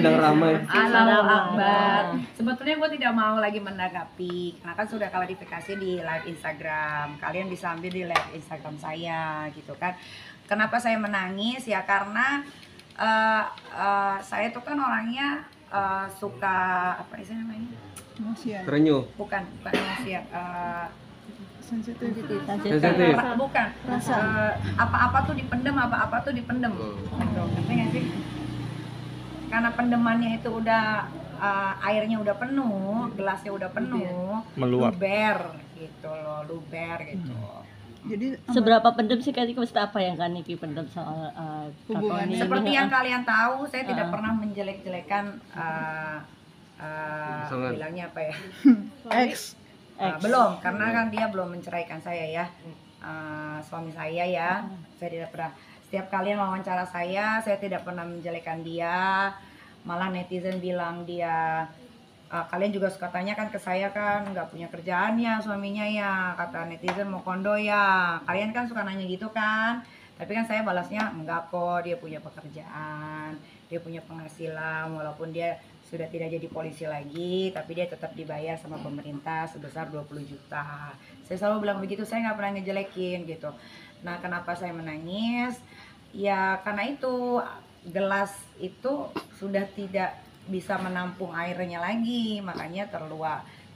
sedang ramai. Allahu Akbar. Sebetulnya gue tidak mau lagi menanggapi karena kan sudah klarifikasi di live Instagram. Kalian bisa ambil di live Instagram saya gitu kan. Kenapa saya menangis ya karena saya tuh kan orangnya suka apa sih namanya? Terenyuh. Bukan emosian. Sensitif. Bukan. Apa-apa tuh dipendem, apa-apa tuh dipendem. Gitu, ngerti nggak sih? Karena pendemannya itu udah airnya udah penuh, gelasnya udah penuh, luber gitu loh, luber gitu. Jadi seberapa pendem sih Kak Niki, apa yang Kak Niki pendem soal hubungan? Seperti yang kalian tahu, saya tidak pernah menjelek-jelekan bilangnya apa ya? X. Belum, karena kan dia belum menceraikan saya ya, suami saya ya. Saya tidak pernah. Setiap kalian wawancara saya tidak pernah menjelekkan dia. Malah netizen bilang dia, kalian juga suka tanya kan ke saya kan, nggak punya kerjaan ya suaminya ya, kata netizen mau kondo ya. Kalian kan suka nanya gitu kan. Tapi kan saya balasnya enggak kok, dia punya pekerjaan, dia punya penghasilan, walaupun dia sudah tidak jadi polisi lagi, tapi dia tetap dibayar sama pemerintah sebesar 20 juta. Saya selalu bilang begitu, saya nggak pernah ngejelekin gitu. Nah, kenapa saya menangis? Ya karena itu gelas itu sudah tidak bisa menampung airnya lagi, makanya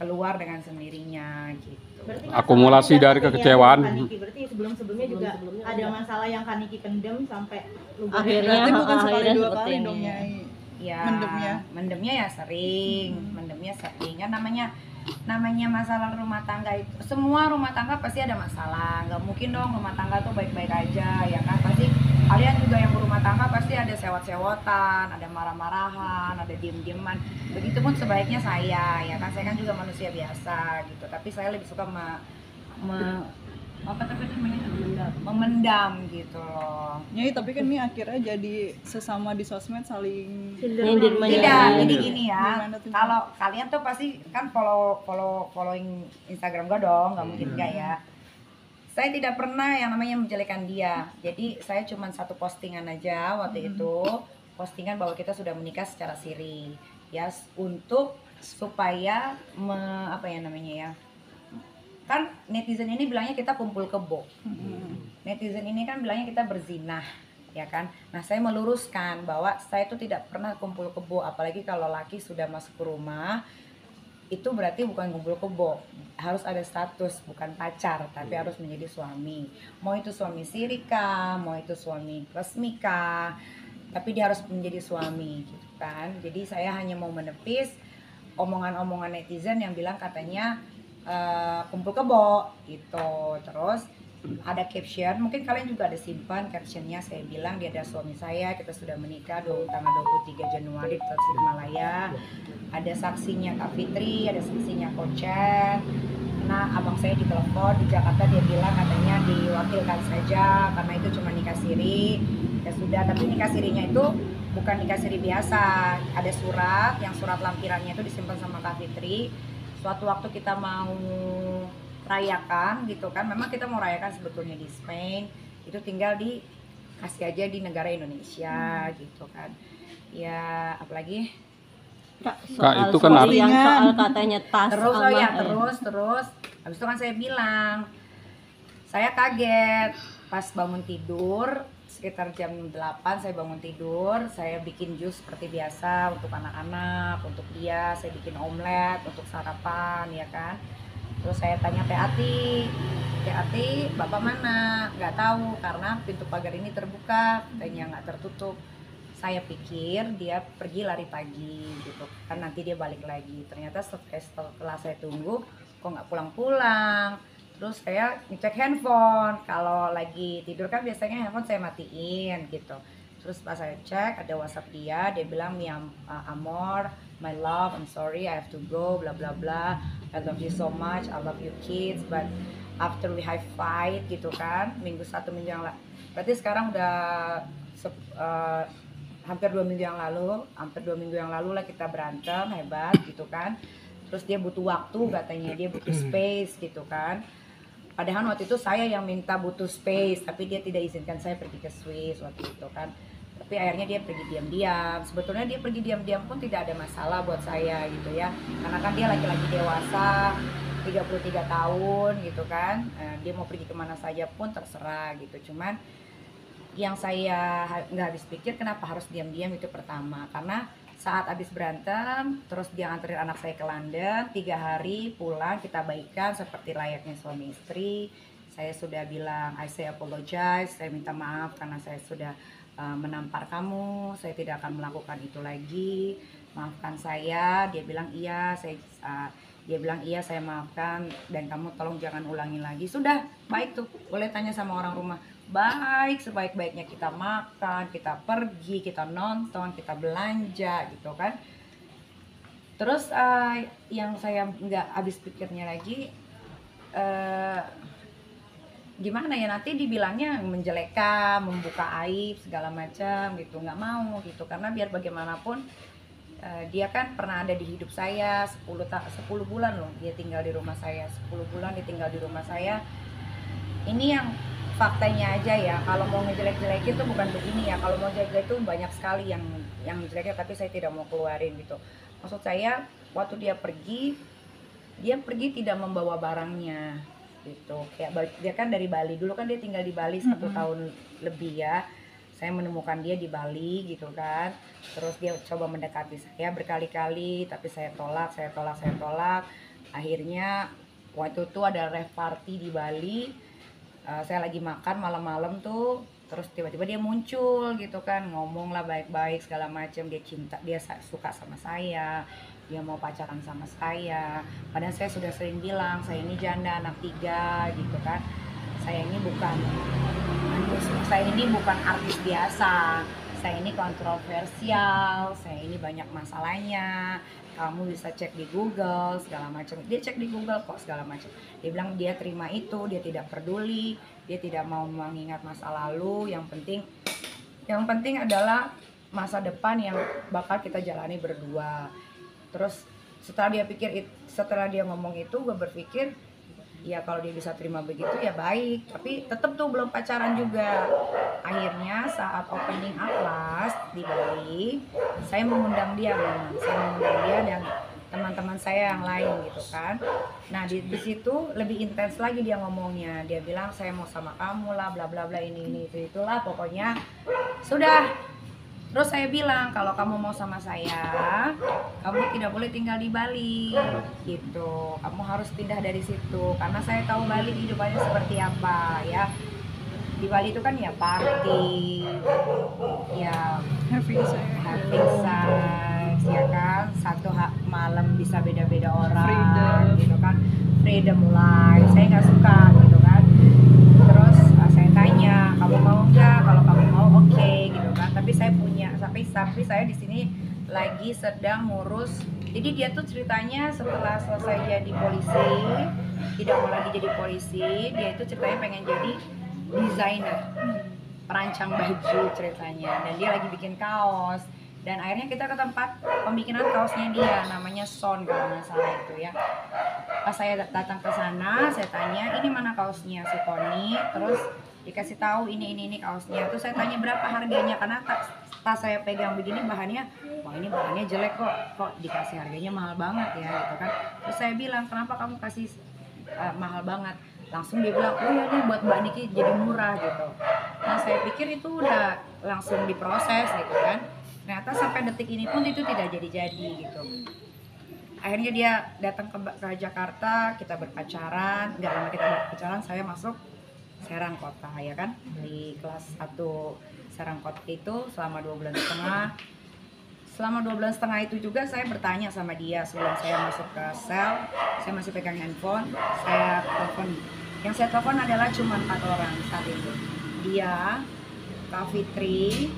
keluar dengan sendirinya gitu. Akumulasi dari kekecewaan. Berarti sebelumnya juga ada masalah yang Kak Niki pendem sampai akhirnya bukan sekali dua seperti kali ini. dong Nyai. Ya, mendemnya ya sering, kan namanya masalah rumah tangga itu, semua rumah tangga pasti ada masalah, nggak mungkin dong rumah tangga tuh baik-baik aja ya kan, pasti kalian juga yang berumah tangga pasti ada sewot-sewotan, ada marah-marahan, ada diem-dieman, begitupun sebaiknya saya ya kan, saya kan juga manusia biasa gitu, tapi saya lebih suka memendam gitu loh. Nyai, tapi kan ini akhirnya jadi sesama di sosmed saling Tidak, jadi gini ya. Kalau kalian tuh pasti kan following Instagram gue dong, nggak mungkin enggak ya. Saya tidak pernah yang namanya menjelekkan dia. Jadi saya cuma satu postingan aja waktu itu, postingan bahwa kita sudah menikah secara siri, ya untuk supaya apa ya namanya ya. Kan netizen ini bilangnya kita kumpul kebo. Netizen ini kan bilangnya kita berzinah, ya kan. Nah, saya meluruskan bahwa saya itu tidak pernah kumpul kebo, apalagi kalau laki sudah masuk ke rumah, itu berarti bukan kumpul kebo. Harus ada status, bukan pacar, tapi harus menjadi suami. Mau itu suami sirika, mau itu suami resmika, tapi dia harus menjadi suami, gitu kan. Jadi saya hanya mau menepis omongan-omongan netizen yang bilang katanya kumpul kebo gitu. Terus ada caption, mungkin kalian juga ada simpan captionnya, saya bilang dia ada suami saya, kita sudah menikah tanggal 23 Januari di Tasikmalaya. Ada saksinya Kak Fitri, ada saksinya Kochen. Nah, abang saya ditelepon di Jakarta, dia bilang katanya diwakilkan saja karena itu cuma nikah siri. Ya sudah, tapi nikah sirinya itu bukan nikah siri biasa, ada surat, yang surat lampirannya itu disimpan sama Kak Fitri. Suatu waktu kita mau rayakan gitu kan, memang kita mau rayakan sebetulnya di Spain, itu tinggal dikasih aja di negara Indonesia gitu kan. Ya apalagi Kak, itu kan yang soal katanya tas terus habis itu kan saya bilang saya kaget pas bangun tidur sekitar jam 8 saya bangun tidur, saya bikin jus seperti biasa untuk anak-anak, untuk dia saya bikin omelet untuk sarapan ya kan. Terus saya tanya Ati, bapak mana? Nggak tahu karena pintu pagar ini terbuka, katanya nggak tertutup. Saya pikir dia pergi lari pagi gitu kan, nanti dia balik lagi. Ternyata setelah saya tunggu kok nggak pulang-pulang. Terus saya ngecek handphone, kalau lagi tidur kan biasanya handphone saya matiin gitu. Terus pas saya cek ada WhatsApp dia bilang Amor, my love, I'm sorry I have to go, bla bla bla. I love you so much, I love you kids, but after we have fight gitu kan, minggu yang lalu. Berarti sekarang udah hampir 2 minggu yang lalu lah kita berantem hebat gitu kan. Terus dia butuh waktu katanya, dia butuh space gitu kan. Padahal waktu itu saya yang minta butuh space, tapi dia tidak izinkan saya pergi ke Swiss waktu itu kan. Tapi akhirnya dia pergi diam-diam. Sebetulnya dia pergi diam-diam pun tidak ada masalah buat saya gitu ya, karena kan dia laki-laki dewasa, 33 tahun gitu kan. Dia mau pergi kemana saja pun terserah gitu. Cuman yang saya nggak habis pikir kenapa harus diam-diam itu pertama, karena saat habis berantem terus dia nganterin anak saya ke London 3 hari, pulang kita baikan seperti layaknya suami istri. Saya sudah bilang I say apologize, saya minta maaf karena saya sudah menampar kamu, saya tidak akan melakukan itu lagi, maafkan saya. Dia bilang iya, saya maafkan dan kamu tolong jangan ulangi lagi. Sudah, baik tuh, boleh tanya sama orang rumah. Baik, sebaik-baiknya kita makan, kita pergi, kita nonton, kita belanja gitu kan. Terus yang saya nggak habis pikirnya lagi, gimana ya, nanti dibilangnya menjelekkan, membuka aib segala macam gitu. Nggak mau gitu, karena biar bagaimanapun dia kan pernah ada di hidup saya 10 bulan loh dia tinggal di rumah saya. 10 bulan dia tinggal di rumah saya. Ini yang faktanya aja ya, kalau mau ngejelek-jelekin itu bukan begini ya. Kalau mau jelek itu banyak sekali yang jeleknya, tapi saya tidak mau keluarin gitu. Maksud saya, waktu dia pergi tidak membawa barangnya gitu. Kayak dia kan dari Bali, dulu kan dia tinggal di Bali 1 tahun lebih ya. Saya menemukan dia di Bali gitu kan. Terus dia coba mendekati saya berkali-kali, tapi saya tolak. Akhirnya waktu itu ada rave party di Bali. Saya lagi makan malam-malam tuh, terus tiba-tiba dia muncul gitu kan, ngomong lah baik-baik segala macam. Dia suka sama saya, dia mau pacaran sama saya. Padahal saya sudah sering bilang, saya ini janda anak 3 gitu kan. Saya ini bukan artis biasa, saya ini kontroversial, saya ini banyak masalahnya. Kamu bisa cek di Google segala macam. Dia cek di Google kok segala macam. Dia bilang dia terima itu, dia tidak peduli, dia tidak mau mengingat masa lalu. Yang penting adalah masa depan yang bakal kita jalani berdua. Terus setelah dia ngomong itu, gue berpikir ya kalau dia bisa terima begitu ya baik, tapi tetap tuh belum pacaran juga. Akhirnya saat opening Atlas di Bali, saya mengundang dia dan teman-teman saya yang lain gitu kan. Nah di situ lebih intens lagi dia ngomongnya. Dia bilang saya mau sama kamu lah, bla bla bla, ini itulah pokoknya. Sudah. Terus saya bilang, kalau kamu mau sama saya, kamu tidak boleh tinggal di Bali gitu. Kamu harus pindah dari situ, karena saya tahu Bali hidupannya seperti apa ya. Di Bali itu kan ya party, ya Having sex, ya kan. Satu malam bisa beda-beda orang, freedom gitu kan. Freedom life, saya nggak suka gitu kan. Terus saya tanya, kamu mau nggak? Kalau kamu mau oke, gitu kan. Tapi saya di sini lagi sedang ngurus. Jadi dia tuh ceritanya setelah selesai jadi polisi, tidak mau lagi jadi polisi, dia itu ceritanya pengen jadi desainer, perancang baju ceritanya, dan dia lagi bikin kaos. Dan akhirnya kita ke tempat pembikinan kaosnya dia, namanya Son kalau nggak salah itu ya. Pas saya datang ke sana, saya tanya, ini mana kaosnya si Tony? Terus dikasih tahu ini kaosnya. Terus saya tanya berapa harganya, karena pas saya pegang begini bahannya, wah ini bahannya jelek kok dikasih harganya mahal banget ya gitu kan. Terus saya bilang, kenapa kamu kasih mahal banget? Langsung dia bilang, oh ya ini buat Mbak Niki jadi murah gitu. Nah saya pikir itu udah langsung diproses gitu kan. Ternyata sampai detik ini pun itu tidak jadi gitu. Akhirnya dia datang ke Jakarta, kita berpacaran. Gak lama kita berpacaran, saya masuk Serang Kota ya kan, di kelas 1 Serang Kota itu selama 2 bulan setengah. Selama 2 bulan setengah itu juga saya bertanya sama dia sebelum saya masuk ke sel. Saya masih pegang handphone, saya telepon. Yang saya telepon adalah cuma 4 orang saat itu. Dia, Kak Fitri,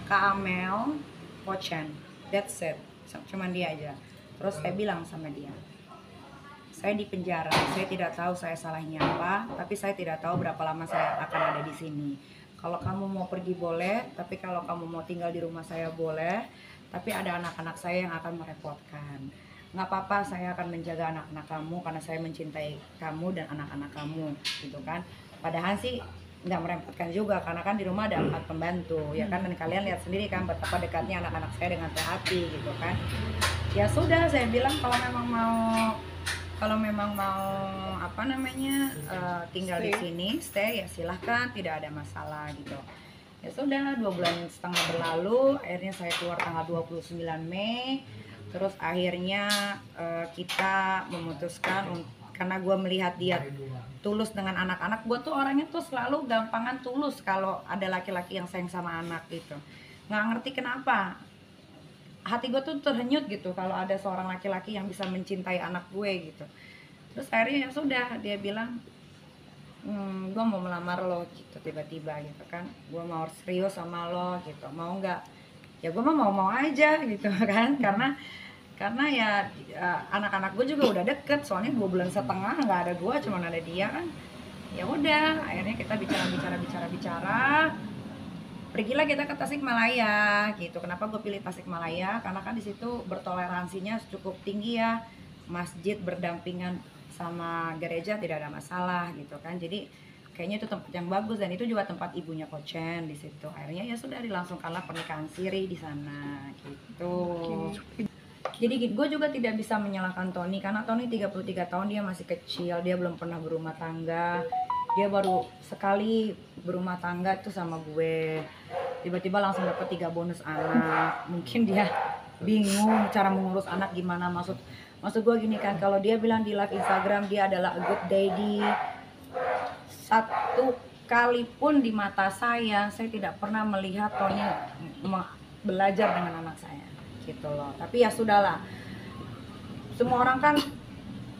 Kak Amel, Pochen, that's it. Cuman dia aja. Terus saya bilang sama dia, saya di penjara, saya tidak tahu saya salahnya apa, tapi saya tidak tahu berapa lama saya akan ada di sini. Kalau kamu mau pergi boleh, tapi kalau kamu mau tinggal di rumah saya boleh, tapi ada anak-anak saya yang akan merepotkan. Nggak apa-apa, saya akan menjaga anak-anak kamu karena saya mencintai kamu dan anak-anak kamu, gitu kan. Padahal sih nggak merepotkan juga karena kan di rumah ada 4 pembantu ya kan, dan kalian lihat sendiri kan betapa dekatnya anak-anak saya dengan Teh Ati gitu kan. Ya sudah, saya bilang kalau memang mau apa namanya tinggal di sini stay ya silahkan, tidak ada masalah gitu. Ya sudah, 2,5 bulan berlalu, akhirnya saya keluar tanggal 29 Mei. Terus akhirnya kita memutuskan karena gue melihat dia tulus dengan anak-anak. Gue tuh orangnya tuh selalu gampangan tulus kalau ada laki-laki yang sayang sama anak gitu. Nggak ngerti kenapa hati gue tuh terhenyut gitu kalau ada seorang laki-laki yang bisa mencintai anak gue gitu. Terus akhirnya ya sudah, dia bilang gue mau melamar lo gitu, tiba-tiba gitu kan, gue mau serius sama lo gitu, mau nggak? Ya gue mau aja gitu kan, karena ya anak-anak gue juga udah deket, soalnya 2,5 bulan nggak ada gue, cuma ada dia kan. Ya udah, akhirnya kita bicara, pergilah kita ke Tasikmalaya gitu. Kenapa gue pilih Tasikmalaya? Karena kan di situ bertoleransinya cukup tinggi ya, masjid berdampingan sama gereja tidak ada masalah gitu kan. Jadi kayaknya itu tempat yang bagus, dan itu juga tempat ibunya Coach Chen di situ. Akhirnya ya sudah dilangsungkanlah pernikahan siri di sana gitu. Jadi gue juga tidak bisa menyalahkan Tony karena Tony 33 tahun, dia masih kecil, dia belum pernah berumah tangga. Dia baru sekali berumah tangga tuh sama gue. Tiba-tiba langsung dapet 3 bonus anak. Mungkin dia bingung cara mengurus anak gimana. Maksud gue gini kan, kalau dia bilang di live Instagram dia adalah a good daddy, satu kali pun di mata saya tidak pernah melihat Tony belajar dengan anak saya gitu loh. Tapi ya sudahlah, semua orang kan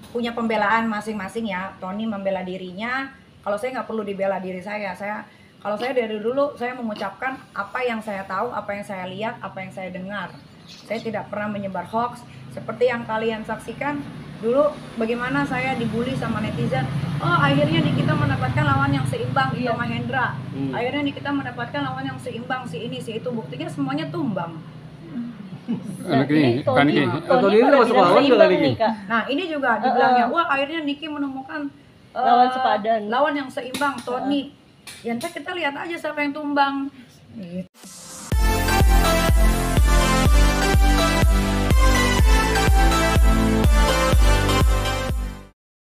punya pembelaan masing-masing ya. Tony membela dirinya, kalau saya nggak perlu dibela diri saya. Kalau saya dari dulu saya mengucapkan apa yang saya tahu, apa yang saya lihat, apa yang saya dengar. Saya tidak pernah menyebar hoax seperti yang kalian saksikan dulu bagaimana saya dibully sama netizen. Oh, akhirnya Nikita mendapatkan lawan yang seimbang, Ito Mahendra. Akhirnya Nikita mendapatkan lawan yang seimbang, si ini, si itu. Buktinya semuanya tumbang. Tony masuk lawan juga Niki. Nah, ini juga dibilangnya, wah akhirnya Niki menemukan lawan sepadan, lawan yang seimbang, Tony. Ya ntar kita lihat aja siapa yang tumbang. Gitu.